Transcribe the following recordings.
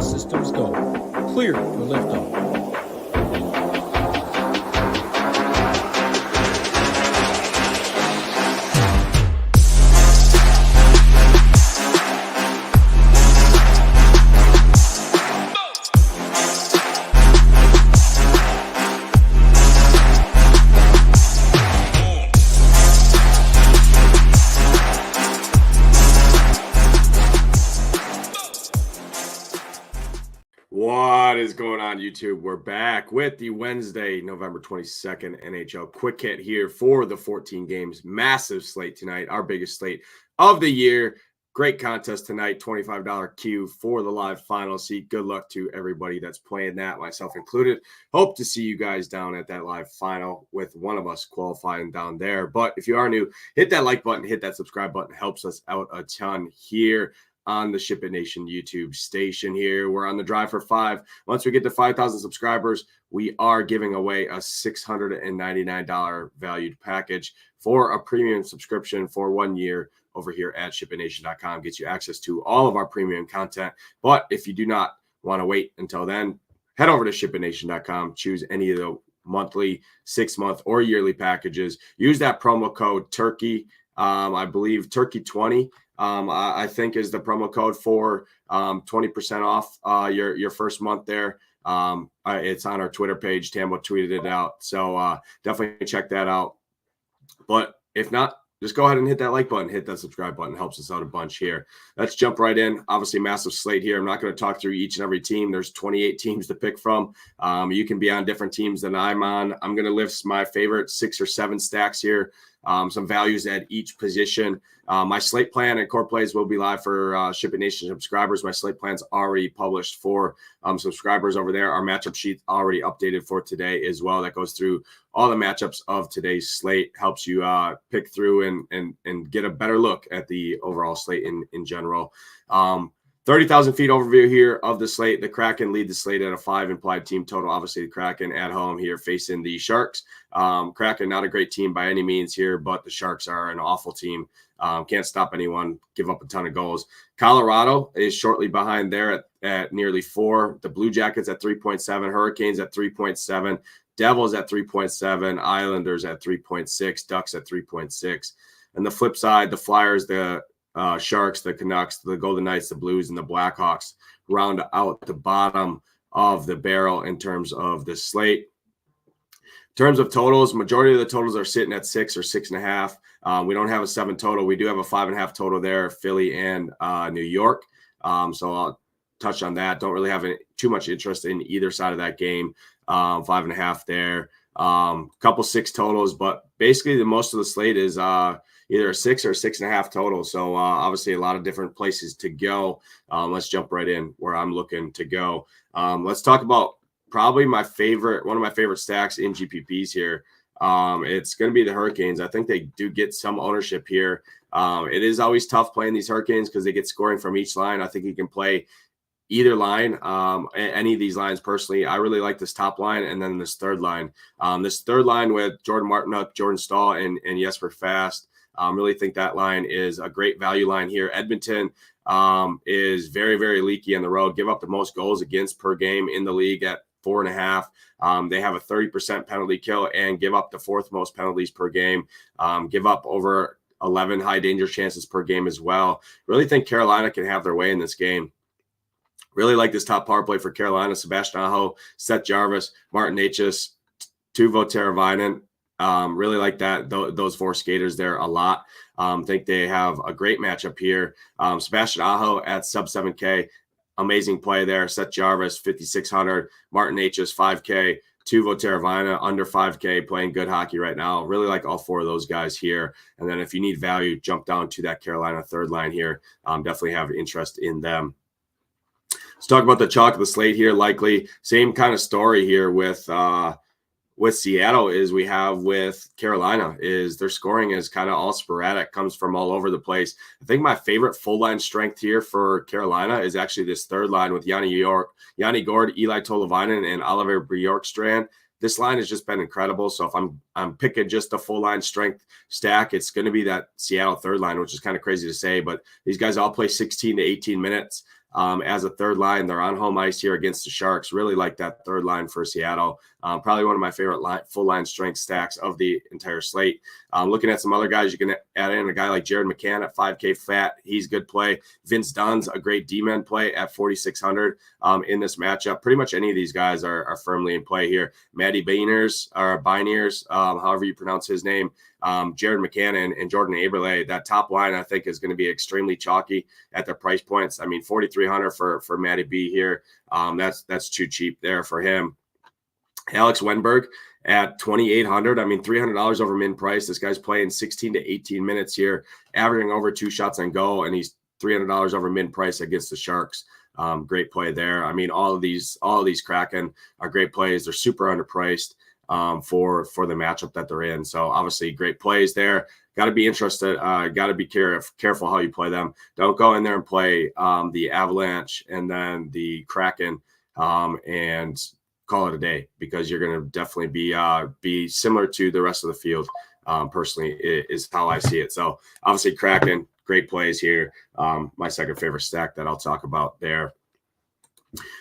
All systems go. Clear for liftoff. What is going on, YouTube? We're back with the Wednesday, November 22nd NHL Quick Hit here for the 14 games. Massive slate tonight, our biggest slate of the year. Great contest tonight, $25 queue for the live final seat. Good luck to everybody that's playing that, myself included. Hope to see you guys down at that live final with one of us qualifying down there. But if you are new, hit that like button, hit that subscribe button. Helps us out a ton here on the SHIPIT Nation YouTube station here. We're on the drive for 5. Once we get to 5,000 subscribers, we are giving away a $699 valued package for a premium subscription for 1 year over here at SHIPITNation.com. Gets you access to all of our premium content. But if you do not want to wait until then, head over to SHIPITNation.com. Choose any of the monthly, 6-month, or yearly packages. Use that promo code TURKEY. I believe Turkey20. I think is the promo code for 20% off your first month there. It's on our Twitter page. Tambo tweeted it out. So definitely check that out. But if not, just go ahead and hit that like button, hit that subscribe button. Helps us out a bunch here. Let's jump right in. Obviously, massive slate here. I'm not going to talk through each and every team. There's 28 teams to pick from. You can be on different teams than I'm on. I'm going to list my favorite 6 or 7 stacks here. Some values at each position. My slate plan and core plays will be live for SHIPIT Nation subscribers. My slate plan's already published for subscribers over there. Our matchup sheet already updated for today as well. That goes through all the matchups of today's slate. Helps you pick through and get a better look at the overall slate in general. 30,000 feet overview here of the slate. The Kraken lead the slate at a 5 implied team total. Obviously, the Kraken at home here facing the Sharks. Kraken, not a great team by any means here, but the Sharks are an awful team. Can't stop anyone, give up a ton of goals. Colorado is shortly behind there at nearly 4. The Blue Jackets at 3.7. Hurricanes at 3.7. Devils at 3.7. Islanders at 3.6. Ducks at 3.6. And the flip side, the Flyers, the Sharks, the Canucks, the Golden Knights, the Blues, and the Blackhawks round out the bottom of the barrel in terms of the slate. In terms of totals, majority of the totals are sitting at 6 or 6.5. We don't have a 7 total. We do have a 5.5 total there, Philly and New York. So I'll touch on that. Don't really have too much interest in either side of that game. 5.5 there. Couple 6 totals, but basically the most of the slate is either a 6 or 6.5 total. So obviously a lot of different places to go. Let's jump right in where I'm looking to go. Let's talk about probably one of my favorite stacks in GPPs here. It's going to be the Hurricanes. I think they do get some ownership here. It is always tough playing these Hurricanes because they get scoring from each line. I think you can play either line, any of these lines personally. I really like this top line and then this third line. This third line with Jordan Martinook, Jordan Staal, and Jesper Fast. Really think that line is a great value line here. Edmonton is very, very leaky on the road. Give up the most goals against per game in the league at 4.5. They have a 30% penalty kill and give up the 4th most penalties per game. Give up over 11 high danger chances per game as well. Really think Carolina can have their way in this game. Really like this top power play for Carolina. Sebastian Aho, Seth Jarvis, Martin Necas, Teuvo Teravainen. Really like those 4 skaters there a lot. Think they have a great matchup here. Sebastian Aho at sub 7K. Amazing play there. Seth Jarvis, 5,600. Martin Necas, 5K. Teuvo Teravainen, under 5K, playing good hockey right now. Really like all 4 of those guys here. And then if you need value, jump down to that Carolina third line here. Definitely have interest in them. Let's talk about the chalk of the slate here. Likely same kind of story here with Seattle is we have with Carolina is their scoring is kind of all sporadic, comes from all over the place. I think my favorite full line strength here for Carolina is actually this third line with Yanni Gourde, Eli Tolvanen, and Oliver Bjorkstrand. This line has just been incredible. So if I'm picking just a full line strength stack, it's going to be that Seattle third line, which is kind of crazy to say, but these guys all play 16 to 18 minutes. as a third line. They're on home ice here against the Sharks. Really like that third line for Seattle. Probably one of my favorite full line strength stacks of the entire slate. Looking at some other guys, you can add in a guy like Jared McCann at 5K fat. He's good play. Vince Dunn's a great D-man play at 4,600 in this matchup. Pretty much any of these guys are firmly in play here. Matty Beniers, however you pronounce his name, Jared McCann and Jordan Eberle. That top line, I think, is going to be extremely chalky at their price points. I mean, 4,300 for Matty B here. That's too cheap there for him. Alex Wenberg at 2,800. I mean, $300 over min price. This guy's playing 16 to 18 minutes here, averaging over 2 shots on goal, and he's $300 over min price against the Sharks. Great play there. I mean, all of these Kraken are great plays. They're super underpriced for the matchup that they're in. So obviously great plays there. Got to be interested. Got to be careful how you play them. Don't go in there and play the Avalanche and then the Kraken and call it a day, because you're going to definitely be similar to the rest of the field. Personally, is how I see it. So obviously Kraken, great plays here. My second favorite stack that I'll talk about there.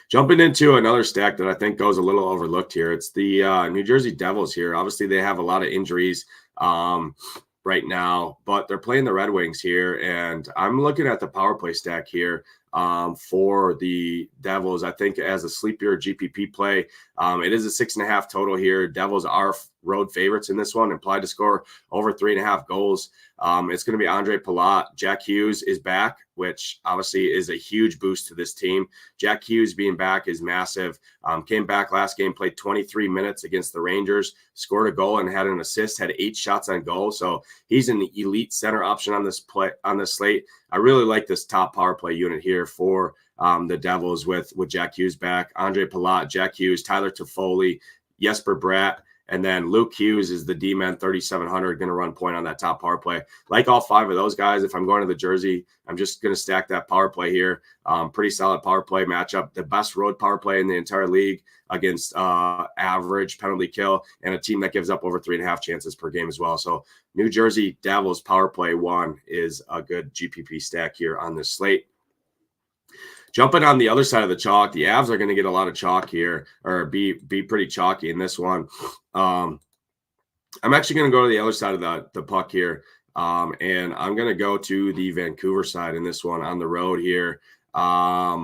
Jumping into another stack that I think goes a little overlooked here. It's the New Jersey Devils here. Obviously, they have a lot of injuries right now, but they're playing the Red Wings here. And I'm looking at the power play stack here for the Devils. I think as a sleepier GPP play, it is a 6.5 total here. Devils are road favorites in this one, implied to score over 3.5 goals. It's going to be Andre Palat. Jack Hughes is back, which obviously is a huge boost to this team. Jack Hughes being back is massive. Came back last game, played 23 minutes against the Rangers, scored a goal and had an assist, had 8 shots on goal. So he's an elite center option on this slate. I really like this top power play unit here for the Devils with Jack Hughes back. Andre Palat, Jack Hughes, Tyler Toffoli, Jesper Bratt, and then Luke Hughes is the D-man, 3,700, going to run point on that top power play. Like all 5 of those guys, if I'm going to the Jersey, I'm just going to stack that power play here. Pretty solid power play matchup. The best road power play in the entire league against average penalty kill, and a team that gives up over 3.5 chances per game as well. So New Jersey Devils power play 1 is a good GPP stack here on this slate. Jumping on the other side of the chalk, the Avs are going to get a lot of chalk here, or be pretty chalky in this one. I'm actually going to go to the other side of the puck here, and I'm going to go to the Vancouver side in this one on the road here. I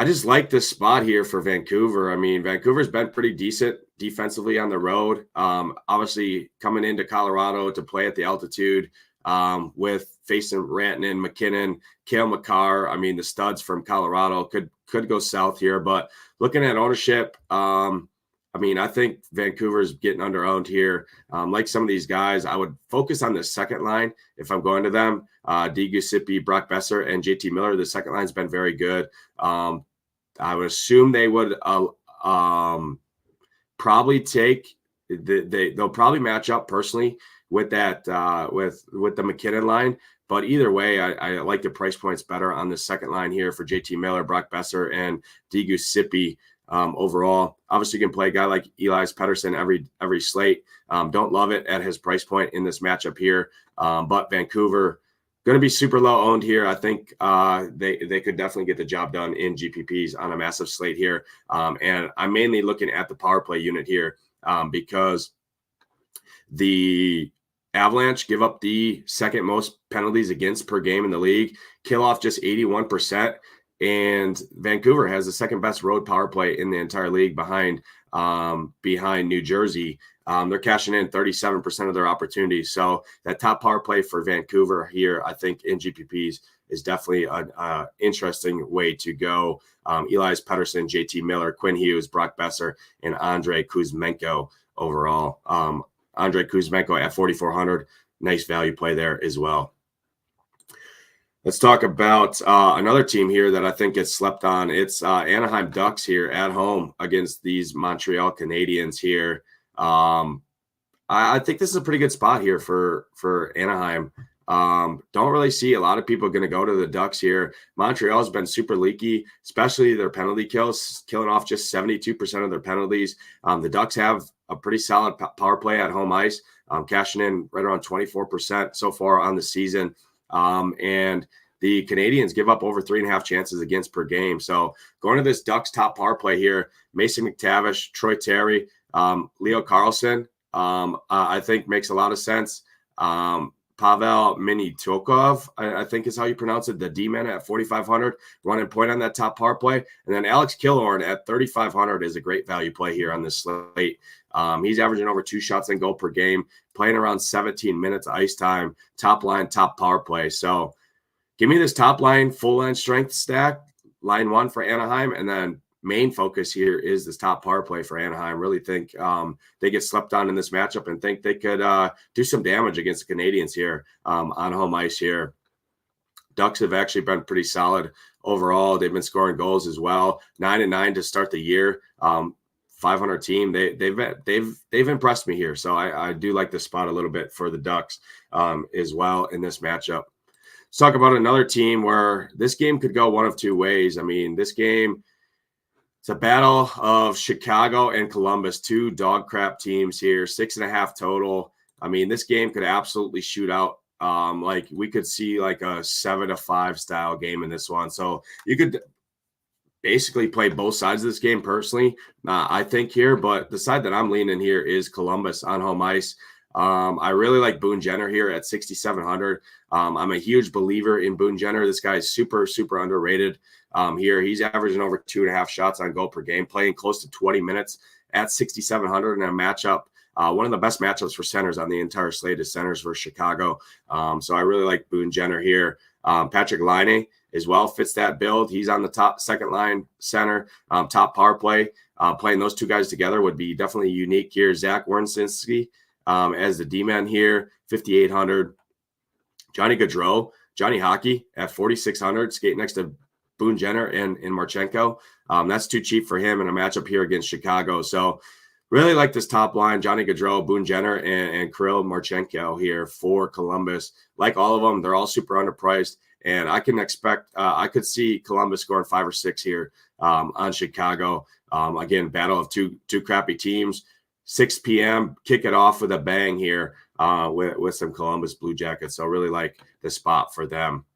just like this spot here for Vancouver. I mean, Vancouver's been pretty decent defensively on the road. Obviously, coming into Colorado to play at the altitude with facing Rantanen, McKinnon, Cale Makar. I mean, the studs from Colorado could go south here. But looking at ownership, I mean, I think Vancouver's getting under-owned here. Like some of these guys, I would focus on the second line if I'm going to them. Giuseppe, Brock Besser, and JT Miller. The second line's been very good. I would assume they would probably take they'll probably match up personally with that with the McKinnon line. But either way, I like the price points better on the second line here for JT Miller, Brock Besser, and Giuseppe. Overall, obviously you can play a guy like Elias Pettersson every slate. Don't love it at his price point in this matchup here, but Vancouver going to be super low owned here. I think they could definitely get the job done in GPPs on a massive slate here, and I'm mainly looking at the power play unit here because the Avalanche give up the second most penalties against per game in the league, kill off just 81%. And Vancouver has the second best road power play in the entire league behind New Jersey. They're cashing in 37% of their opportunities. So that top power play for Vancouver here, I think in GPPs is definitely an interesting way to go. Elias Pettersson, JT Miller, Quinn Hughes, Brock Besser, and Andrei Kuzmenko overall. Andrei Kuzmenko at 4,400. Nice value play there as well. Let's talk about another team here that I think gets slept on. It's Anaheim Ducks here at home against these Montreal Canadiens here. I think this is a pretty good spot here for Anaheim. Don't really see a lot of people going to go to the Ducks here. Montreal's been super leaky, especially their penalty kills, killing off just 72% of their penalties. The Ducks have a pretty solid power play at home ice, cashing in right around 24% so far on the season. And the Canadiens give up over 3.5 chances against per game. So going to this Ducks top power play here, Mason McTavish, Troy Terry, Leo Carlson, I think makes a lot of sense. Pavel Minitokov, I think is how you pronounce it, the D-man at 4,500, running point on that top power play. And then Alex Killorn at 3,500 is a great value play here on this slate. He's averaging over 2 shots on goal per game, playing around 17 minutes ice time, top line, top power play. So give me this top line, full line strength stack, line 1 for Anaheim, and then main focus here is this top power play for Anaheim. Really think they get slept on in this matchup and think they could do some damage against the Canadiens here on home ice here. Ducks have actually been pretty solid overall. They've been scoring goals as well. 9-9 to start the year. 500 team. They've impressed me here. So I do like this spot a little bit for the Ducks as well in this matchup. Let's talk about another team where this game could go one of two ways. I mean, this game, it's a battle of Chicago and Columbus, 2 dog crap teams here, 6.5 total. I mean, this game could absolutely shoot out. Like we could see like a 7-5 style game in this one. So you could basically play both sides of this game personally, I think here, but the side that I'm leaning here is Columbus on home ice. I really like Boone Jenner here at 6,700. I'm a huge believer in Boone Jenner. This guy is super, super underrated here. He's averaging over 2.5 shots on goal per game, playing close to 20 minutes at 6,700 in a matchup. One of the best matchups for centers on the entire slate is centers versus Chicago. So I really like Boone Jenner here. Patrick Laine as well fits that build. He's on the top second line center, top power play. Playing those 2 guys together would be definitely unique here. Zach Werensinski as the D-man here, 5,800. Johnny Gaudreau, Johnny Hockey at 4,600, skate next to Boone Jenner and Marchenko. That's too cheap for him in a matchup here against Chicago. So really like this top line, Johnny Gaudreau, Boone Jenner, and Kirill Marchenko here for Columbus. Like all of them, they're all super underpriced. And I can expect, I could see Columbus scoring 5 or 6 here on Chicago. Again, battle of two crappy teams. 6 p.m., kick it off with a bang here with some Columbus Blue Jackets. So really like the spot for them.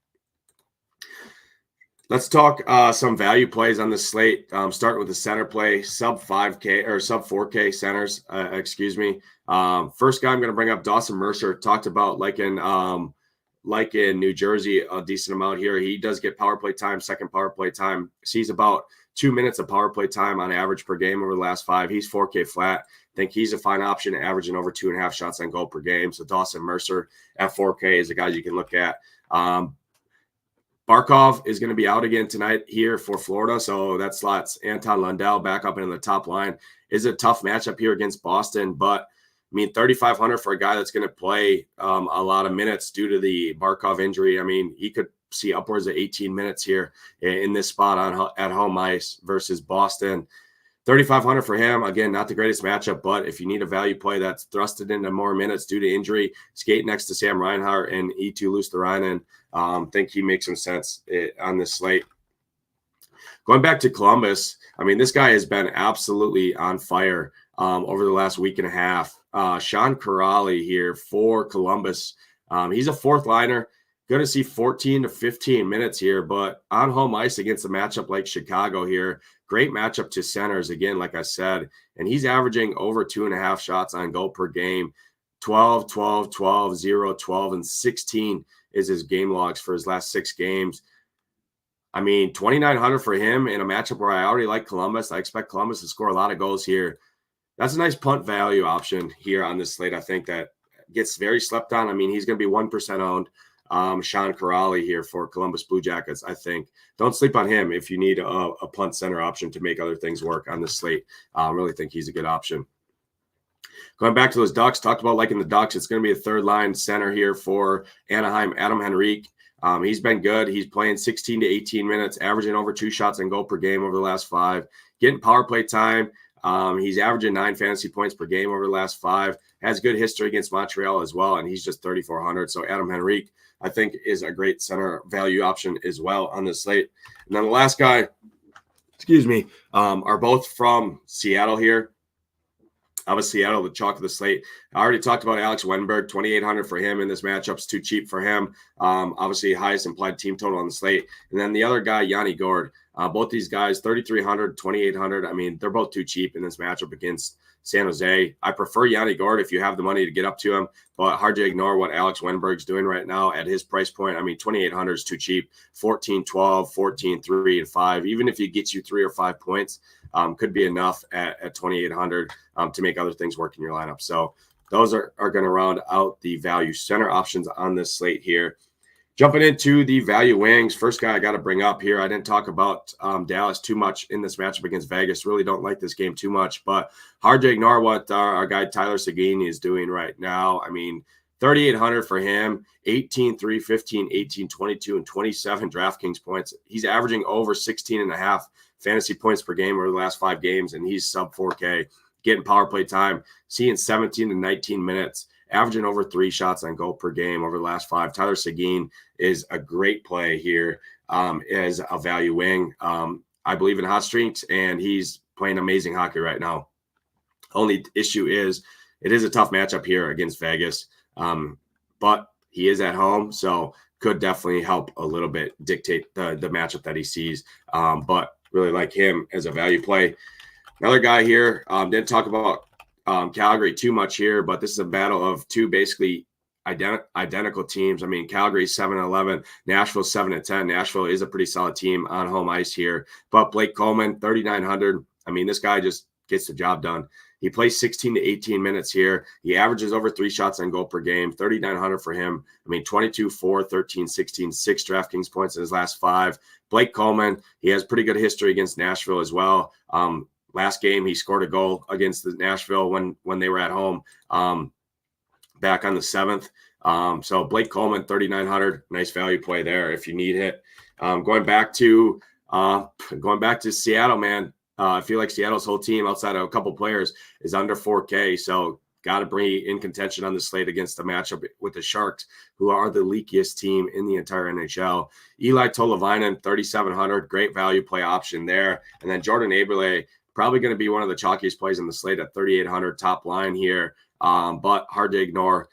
Let's talk some value plays on the slate. Starting with the center play, sub 5K or sub 4K centers, excuse me. First guy I'm going to bring up, Dawson Mercer. Talked about like in New Jersey, a decent amount here. He does get power play time, second power play time. Sees about 2 minutes of power play time on average per game over the last 5. He's 4K flat. Think he's a fine option, averaging over 2.5 shots on goal per game. So Dawson Mercer at 4K is a guy you can look at. Barkov is going to be out again tonight here for Florida, so that slots Anton Lundell back up in the top line. Is a tough matchup here against Boston, but I mean, 3,500 for a guy that's going to play a lot of minutes due to the Barkov injury. I mean, he could see upwards of 18 minutes here in this spot at home ice versus Boston. 3,500 for him. Again, not the greatest matchup, but if you need a value play that's thrusted into more minutes due to injury, skate next to Sam Reinhart and E2 Luosterainen. Think he makes some sense on this slate. Going back to Columbus, I mean, this guy has been absolutely on fire over the last week and a half. Sean Kuraly here for Columbus. He's a 4th liner. Going to see 14 to 15 minutes here, but on home ice against a matchup like Chicago here, great matchup to centers, again, like I said, and he's averaging over 2.5 shots on goal per game, 12, 12, 12, 0, 12, and 16 is his game logs for his last 6 games. I mean, 2,900 for him in a matchup where I already like Columbus. I expect Columbus to score a lot of goals here. That's a nice punt value option here on this slate. I think that gets very slept on. I mean, he's going to be 1% owned. Sean Kuraly here for Columbus Blue Jackets, I think. Don't sleep on him if you need a punt center option to make other things work on this slate. I really think he's a good option. Going back to those Ducks, talked about liking the Ducks. It's going to be a 3rd line center here for Anaheim, Adam Henrique. He's been good. He's playing 16 to 18 minutes, averaging over 2 shots on goal per game over the last 5. Getting power play time. He's averaging 9 fantasy points per game over the last 5. Has good history against Montreal as well, and he's just 3,400. So Adam Henrique, I think, is a great center value option as well on this slate. And then the last guy, are both from Seattle here. Obviously, Seattle, the chalk of the slate. I already talked about Alex Wenberg, 2,800 for him in this matchup. It's too cheap for him. Obviously, highest implied team total on the slate. And then the other guy, Yanni Gourde. Both these guys, 3,300, 2,800. I mean, they're both too cheap in this matchup against San Jose. I prefer Yanni Gourde if you have the money to get up to him, but hard to ignore what Alex Wenberg's doing right now at his price point. I mean, 2,800 is too cheap. 14, 12, 14, 3, and 5. Even if he gets you 3 or 5 points, could be enough at 2,800 to make other things work in your lineup. So those are going to round out the value center options on this slate here. Jumping into the value wings, first guy I got to bring up here. I didn't talk about Dallas too much in this matchup against Vegas. Really don't like this game too much, but hard to ignore what our guy Tyler Seguin is doing right now. I mean, 3,800 for him, 18, 3, 15, 18, 22, and 27 DraftKings points. He's averaging over 16 and a half fantasy points per game over the last 5 games, and he's sub 4K, getting power play time, seeing 17 to 19 minutes, averaging over 3 shots on goal per game over the last 5. Tyler Seguin is a great play here as a value wing. I believe in hot streaks, and he's playing amazing hockey right now. Only issue is it is a tough matchup here against Vegas, but he is at home, so could definitely help a little bit dictate the matchup that he sees. But really like him as a value play. Another guy here, didn't talk about Calgary too much here, but this is a battle of two basically identical teams. I mean, Calgary 7-11, Nashville 7-10. Nashville is a pretty solid team on home ice here, but Blake Coleman 3,900. I mean, this guy just gets the job done. He plays 16 to 18 minutes here. He averages over 3 shots on goal per game, 3,900 for him. I mean, 22, 4, 13, 16, 6 DraftKings points in his last 5. Blake Coleman, he has pretty good history against Nashville as well. Last game, he scored a goal against the Nashville when they were at home back on the 7th. So Blake Coleman, 3,900, nice value play there if you need it. Going back to Seattle, man. I feel like Seattle's whole team, outside of a couple players, is under 4K. So got to bring in contention on the slate against the matchup with the Sharks, who are the leakiest team in the entire NHL. Eli Tolvanen, 3,700, great value play option there. And then Jordan Eberle, probably going to be one of the chalkiest plays on the slate at 3,800 top line here. But hard to ignore.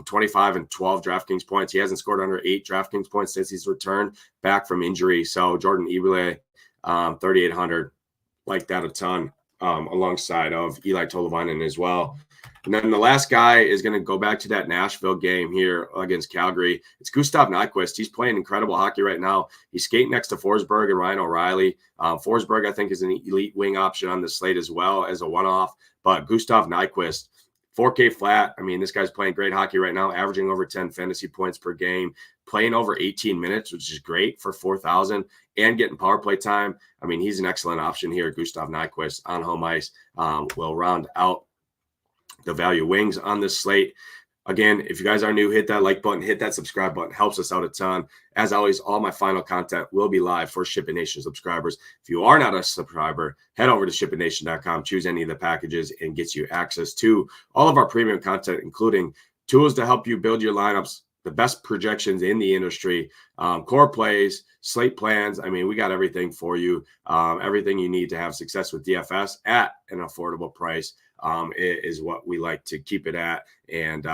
25 and 12 DraftKings points. He hasn't scored under 8 DraftKings points since he's returned back from injury. So Jordan Eberle, 3,800. Like that a ton, alongside of Eli Tolvanen as well. And then the last guy is going to go back to that Nashville game here against Calgary. It's Gustav Nyquist. He's playing incredible hockey right now. He's skating next to Forsberg and Ryan O'Reilly. Forsberg, I think, is an elite wing option on the slate as well as a one-off. But Gustav Nyquist, 4K flat. I mean, this guy's playing great hockey right now, averaging over 10 fantasy points per game, playing over 18 minutes, which is great for 4,000, and getting power play time. I mean, he's an excellent option here. Gustav Nyquist on home ice will round out the value wings on this slate. Again, if you guys are new, hit that like button, hit that subscribe button. Helps us out a ton. As always, all my final content will be live for SHIPIT Nation subscribers. If you are not a subscriber, head over to SHIPITNation.com, choose any of the packages, and gets you access to all of our premium content, including tools to help you build your lineups, the best projections in the industry, core plays, slate plans. I mean, we got everything for you, everything you need to have success with DFS at an affordable price. Is what we like to keep it at. And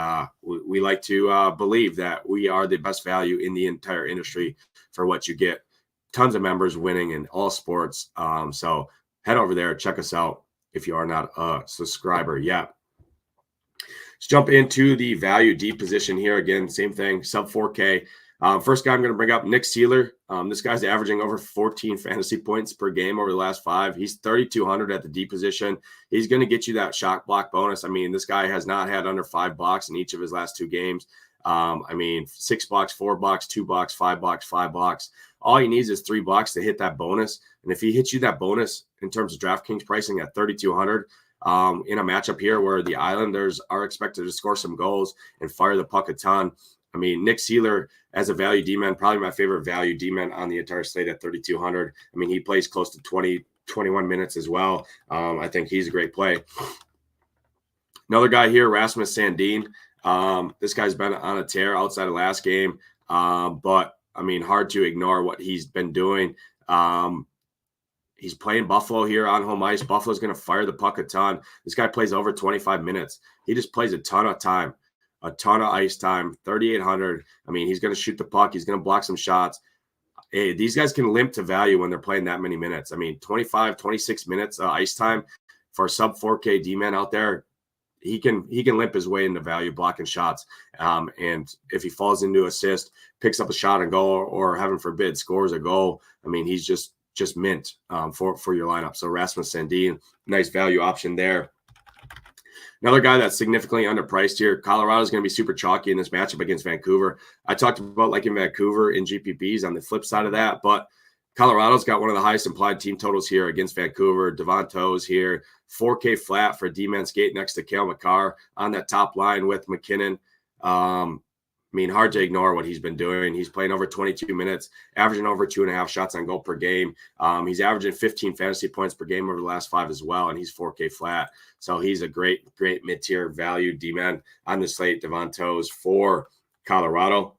we like to believe that we are the best value in the entire industry for what you get. Tons of members winning in all sports. So head over there, check us out if you are not a subscriber yet. Let's jump into the value deep position here. Again, same thing, sub 4K. First guy I'm going to bring up, Nick Seeler. This guy's averaging over 14 fantasy points per game over the last 5. He's 3,200 at the D position. He's going to get you that shot block bonus. I mean, this guy has not had under 5 blocks in each of his last 2 games. I mean, 6 blocks, 4 blocks, 2 blocks, 5 blocks, 5 blocks. All he needs is 3 blocks to hit that bonus. And if he hits you that bonus in terms of DraftKings pricing at 3,200, in a matchup here where the Islanders are expected to score some goals and fire the puck a ton, I mean, Nick Seeler as a value D-man, probably my favorite value D-man on the entire slate at 3,200. I mean, he plays close to 20, 21 minutes as well. I think he's a great play. Another guy here, Rasmus Sandin. This guy's been on a tear outside of last game, but, I mean, hard to ignore what he's been doing. He's playing Buffalo here on home ice. Buffalo's going to fire the puck a ton. This guy plays over 25 minutes. He just plays a ton of time, a ton of ice time, 3,800. I mean, he's going to shoot the puck. He's going to block some shots. Hey, these guys can limp to value when they're playing that many minutes. I mean, 25, 26 minutes ice time for a sub 4K D-man out there. He can limp his way into value blocking shots. And if he falls into assist, picks up a shot and goal, or heaven forbid, scores a goal, I mean, he's just mint for your lineup. So Rasmus Sandin, nice value option there. Another guy that's significantly underpriced here. Colorado is going to be super chalky in this matchup against Vancouver. I talked about liking Vancouver in GPPs on the flip side of that, but Colorado's got one of the highest implied team totals here against Vancouver. Devon Toews here, 4K flat for D-man skate next to Cale Makar on that top line with McKinnon. I mean, hard to ignore what he's been doing. He's playing over 22 minutes, averaging over 2.5 shots on goal per game. He's averaging 15 fantasy points per game over the last 5 as well, and he's 4K flat. So he's a great mid-tier value D-man on the slate. Devon Toews for Colorado.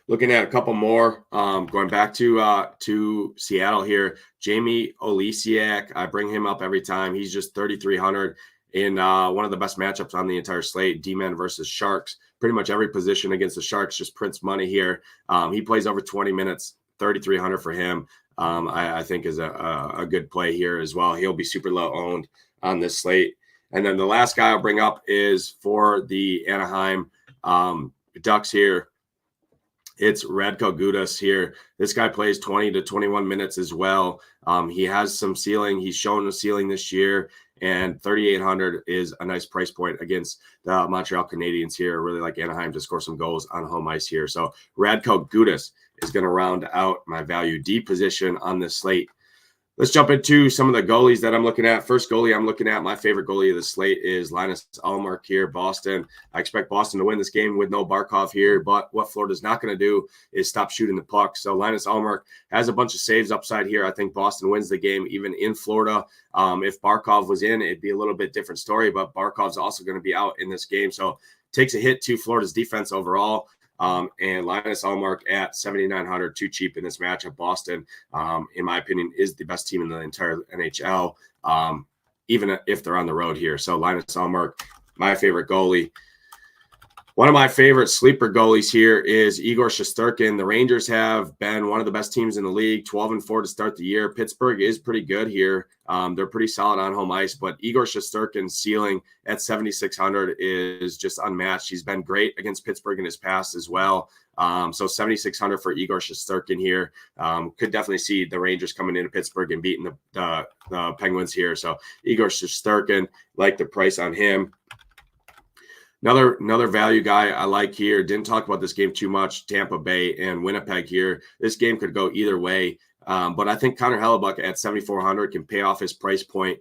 Looking at a couple more, going back to Seattle here, Jamie Olisiak. I bring him up every time. He's just 3,300 in one of the best matchups on the entire slate, D-man versus Sharks. Pretty much every position against the Sharks just prints money here. He plays over 20 minutes, 3,300 for him. I think is a good play here as well. He'll be super low owned on this slate. And then the last guy I'll bring up is for the Anaheim Ducks here. It's Radko Gudas here. This guy plays 20 to 21 minutes as well. He has some ceiling. He's shown a ceiling this year, and 3,800 is a nice price point against the Montreal Canadiens here. I really like Anaheim to score some goals on home ice here. So Radko Gudas is going to round out my value D position on this slate. Let's jump into some of the goalies that I'm looking at. First goalie I'm looking at, my favorite goalie of the slate is Linus Ullmark here, Boston. I expect Boston to win this game with no Barkov here, but what Florida's not going to do is stop shooting the puck. So Linus Ullmark has a bunch of saves upside here. I think Boston wins the game even in Florida. If Barkov was in, it'd be a little bit different story, but Barkov's also going to be out in this game. So takes a hit to Florida's defense overall. And Linus Ullmark at 7,900, too cheap in this matchup. Boston, in my opinion, is the best team in the entire NHL, even if they're on the road here. So Linus Ullmark, my favorite goalie. One of my favorite sleeper goalies here is Igor Shesterkin. The Rangers have been one of the best teams in the league, 12-4 to start the year. Pittsburgh is pretty good here. They're pretty solid on home ice, but Igor Shesterkin's ceiling at 7,600 is just unmatched. He's been great against Pittsburgh in his past as well. So 7,600 for Igor Shesterkin here. Could definitely see the Rangers coming into Pittsburgh and beating the Penguins here. So Igor Shesterkin, like the price on him. Another value guy I like here. Didn't talk about this game too much. Tampa Bay and Winnipeg here. This game could go either way. But I think Connor Hellebuyck at 7,400 can pay off his price point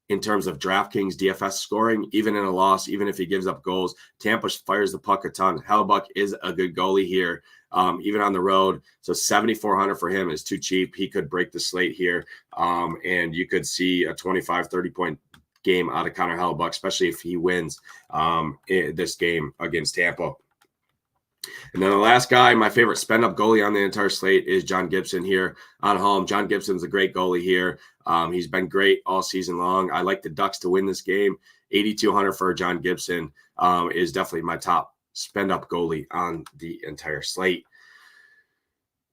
in terms of DraftKings DFS scoring, even in a loss, even if he gives up goals. Tampa fires the puck a ton. Hellebuyck is a good goalie here, even on the road. So 7,400 for him is too cheap. He could break the slate here. And you could see a 25, 30 point game out of Connor Hellebuyck, especially if he wins this game against Tampa. And then the last guy, my favorite spend-up goalie on the entire slate is John Gibson here on home. John Gibson's a great goalie here. He's been great all season long. I like the Ducks to win this game. 8,200 for John Gibson is definitely my top spend-up goalie on the entire slate.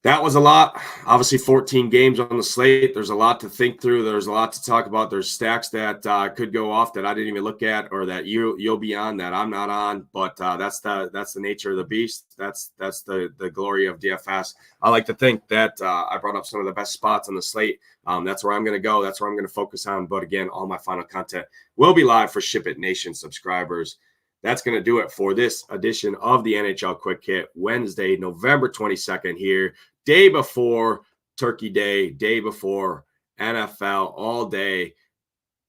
That was a lot. Obviously, 14 games on the slate. There's a lot to think through. There's a lot to talk about. There's stacks that could go off that I didn't even look at, or that you'll be on that I'm not on. But that's the nature of the beast. That's the glory of DFS. I like to think that I brought up some of the best spots on the slate. That's where I'm going to go. That's where I'm going to focus on. But again, all my final content will be live for SHIPIT Nation subscribers. That's going to do it for this edition of the NHL Quick Hit, Wednesday, November 22nd here. Day before Turkey Day, day before NFL, all day.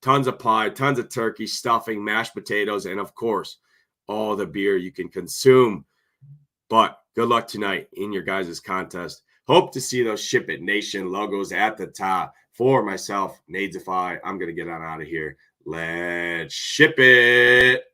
Tons of pie, tons of turkey, stuffing, mashed potatoes, and of course, all the beer you can consume. But good luck tonight in your guys' contest. Hope to see those SHIPIT Nation logos at the top. For myself, Nadesify, I'm going to get on out of here. Let's ship it.